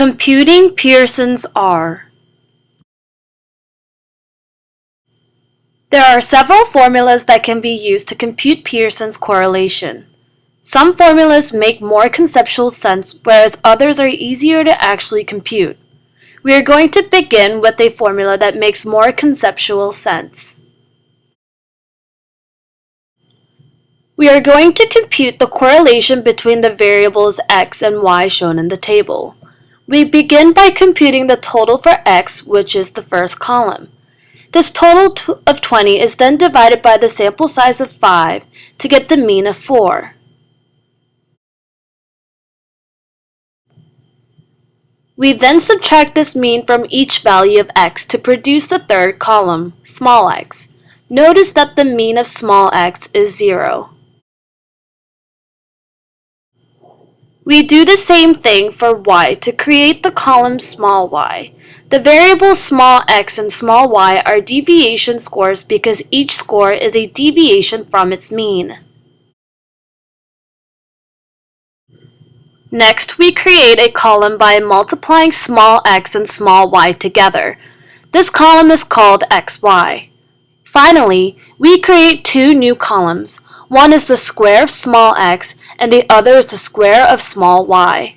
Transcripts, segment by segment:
Computing Pearson's R. There are several formulas that can be used to compute Pearson's correlation. Some formulas make more conceptual sense, whereas others are easier to actually compute. We are going to begin with a formula that makes more conceptual sense. We are going to compute the correlation between the variables x and y shown in the table. We begin by computing the total for x, which is the first column. This total of 20 is then divided by the sample size of 5 to get the mean of 4. We then subtract this mean from each value of x to produce the third column, small x. Notice that the mean of small x is 0. We do the same thing for y to create the column small y. The variables small x and small y are deviation scores because each score is a deviation from its mean. Next, we create a column by multiplying small x and small y together. This column is called xy. Finally, we create two new columns. One is the square of small x and the other is the square of small y.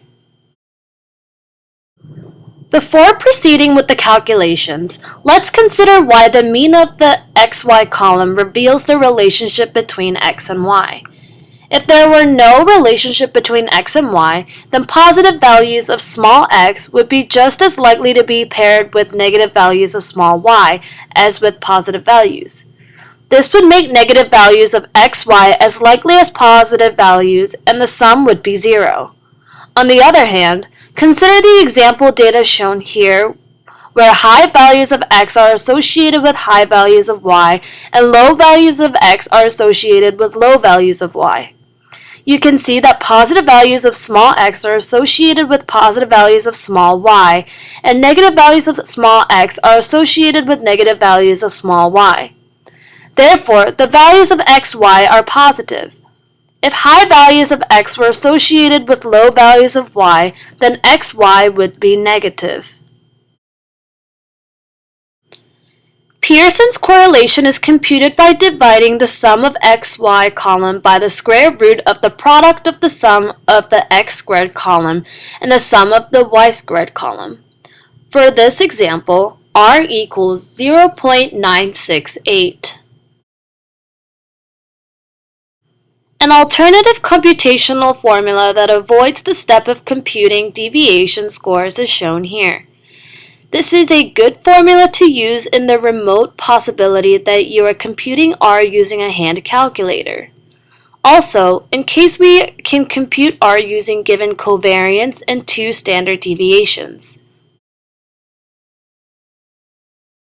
Before proceeding with the calculations, let's consider why the mean of the xy column reveals the relationship between x and y. If there were no relationship between x and y, then positive values of small x would be just as likely to be paired with negative values of small y as with positive values. This would make negative values of xy as likely as positive values, and the sum would be 0. On the other hand, consider the example data shown here, where high values of x are associated with high values of y, and low values of x are associated with low values of y. You can see that positive values of small x are associated with positive values of small y, and negative values of small x are associated with negative values of small y. Therefore, the values of xy are positive. If high values of x were associated with low values of y, then xy would be negative. Pearson's correlation is computed by dividing the sum of xy column by the square root of the product of the sum of the x squared column and the sum of the y squared column. For this example, r equals 0.968. An alternative computational formula that avoids the step of computing deviation scores is shown here. This is a good formula to use in the remote possibility that you are computing R using a hand calculator. Also, in case we can compute R using given covariance and 2 standard deviations.